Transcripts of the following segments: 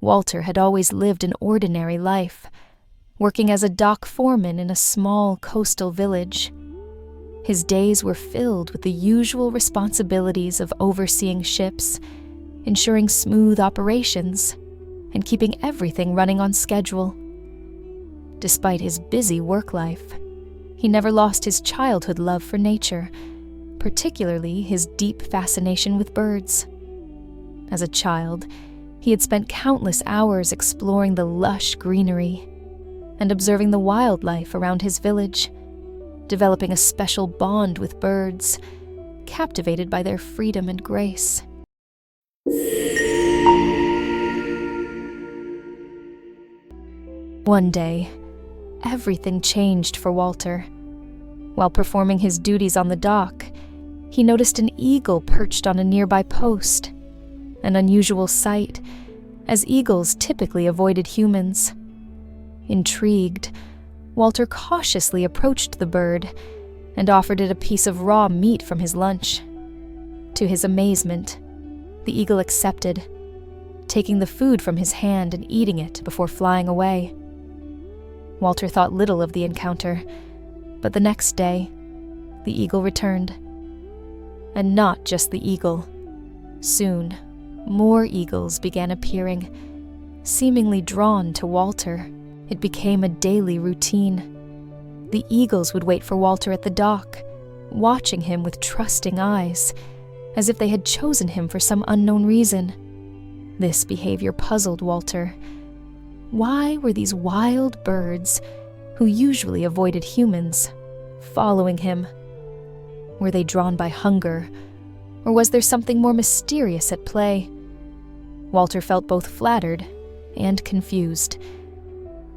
Walter had always lived an ordinary life, working as a dock foreman in a small coastal village. His days were filled with the usual responsibilities of overseeing ships, ensuring smooth operations, and keeping everything running on schedule. Despite his busy work life, he never lost his childhood love for nature, particularly his deep fascination with birds. As a child, he had spent countless hours exploring the lush greenery and observing the wildlife around his village, developing a special bond with birds, captivated by their freedom and grace. One day, everything changed for Walter. While performing his duties on the dock, he noticed an eagle perched on a nearby post, an unusual sight, as eagles typically avoided humans. Intrigued, Walter cautiously approached the bird and offered it a piece of raw meat from his lunch. To his amazement, the eagle accepted, taking the food from his hand and eating it before flying away. Walter thought little of the encounter, but the next day, the eagle returned. And not just the eagle. Soon, more eagles began appearing, seemingly drawn to Walter. It became a daily routine. The eagles would wait for Walter at the dock, watching him with trusting eyes, as if they had chosen him for some unknown reason. This behavior puzzled Walter. Why were these wild birds, who usually avoided humans, following him? Were they drawn by hunger, or was there something more mysterious at play? Walter felt both flattered and confused.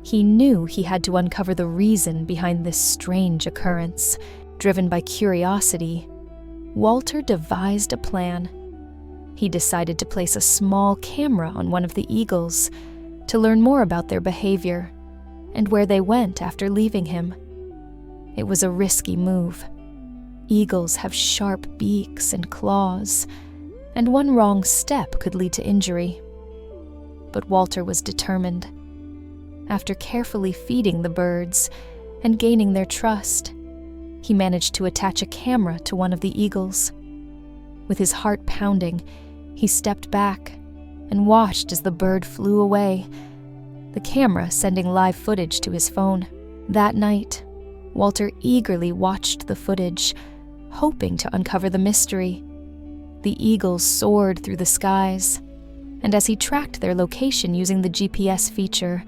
He knew he had to uncover the reason behind this strange occurrence. Driven by curiosity, Walter devised a plan. He decided to place a small camera on one of the eagles to learn more about their behavior and where they went after leaving him. It was a risky move. Eagles have sharp beaks and claws, and one wrong step could lead to injury. But Walter was determined. After carefully feeding the birds and gaining their trust, he managed to attach a camera to one of the eagles. With his heart pounding, he stepped back and watched as the bird flew away, the camera sending live footage to his phone. That night, Walter eagerly watched the footage, hoping to uncover the mystery. The eagles soared through the skies, and as he tracked their location using the GPS feature,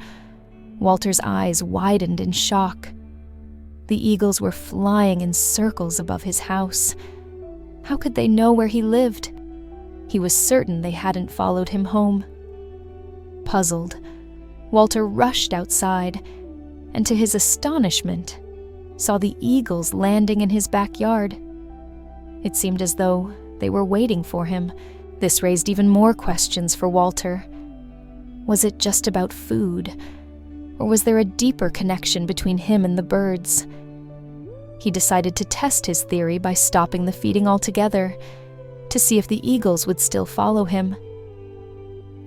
Walter's eyes widened in shock. The eagles were flying in circles above his house. How could they know where he lived? He was certain they hadn't followed him home. Puzzled, Walter rushed outside, and to his astonishment, saw the eagles landing in his backyard. It seemed as though they were waiting for him. This raised even more questions for Walter. Was it just about food, or was there a deeper connection between him and the birds? He decided to test his theory by stopping the feeding altogether, to see if the eagles would still follow him.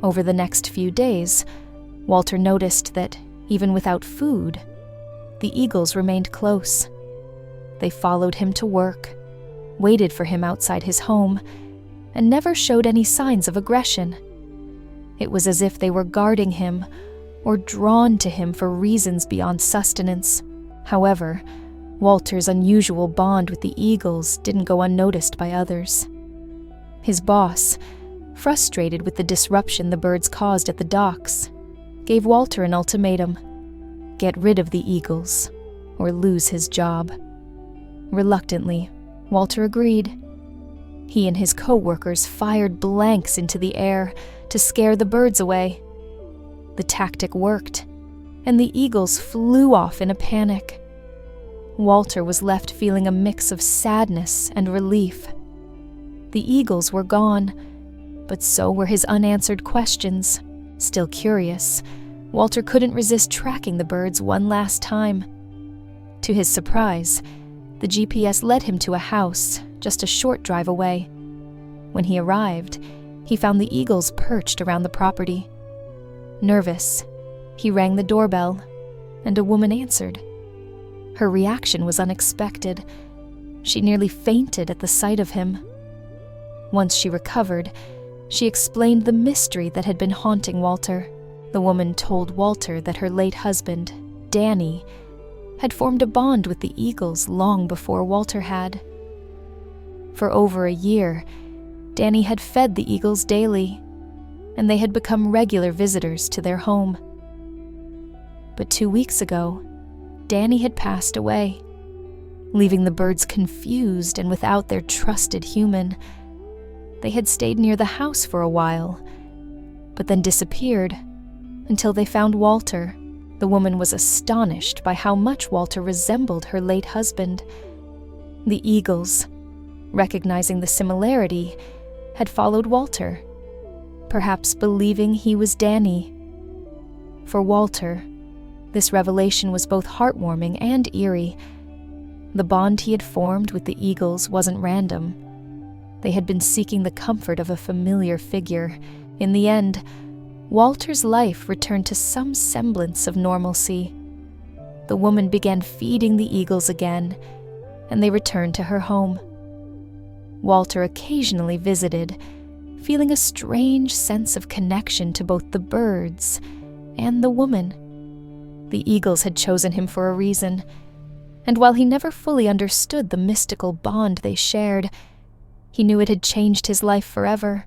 Over the next few days, Walter noticed that, even without food, the eagles remained close. They followed him to work, waited for him outside his home, and never showed any signs of aggression. It was as if they were guarding him or drawn to him for reasons beyond sustenance. However, Walter's unusual bond with the eagles didn't go unnoticed by others. His boss, frustrated with the disruption the birds caused at the docks, gave Walter an ultimatum: get rid of the eagles or lose his job. Reluctantly, Walter agreed. He and his co-workers fired blanks into the air to scare the birds away. The tactic worked, and the eagles flew off in a panic. Walter was left feeling a mix of sadness and relief. The eagles were gone, but so were his unanswered questions. Still curious, Walter couldn't resist tracking the birds one last time. To his surprise, the GPS led him to a house just a short drive away. When he arrived, he found the eagles perched around the property. Nervous, he rang the doorbell, and a woman answered. Her reaction was unexpected. She nearly fainted at the sight of him. Once she recovered, she explained the mystery that had been haunting Walter. The woman told Walter that her late husband, Danny, had formed a bond with the eagles long before Walter had. For over a year, Danny had fed the eagles daily, and they had become regular visitors to their home. But 2 weeks ago, Danny had passed away, leaving the birds confused and without their trusted human. They had stayed near the house for a while, but then disappeared until they found Walter. The woman was astonished by how much Walter resembled her late husband. The eagles, recognizing the similarity, had followed Walter, perhaps believing he was Danny. For Walter, this revelation was both heartwarming and eerie. The bond he had formed with the eagles wasn't random. They had been seeking the comfort of a familiar figure. In the end, Walter's life returned to some semblance of normalcy. The woman began feeding the eagles again, and they returned to her home. Walter occasionally visited, feeling a strange sense of connection to both the birds and the woman. The eagles had chosen him for a reason, and while he never fully understood the mystical bond they shared, he knew it had changed his life forever.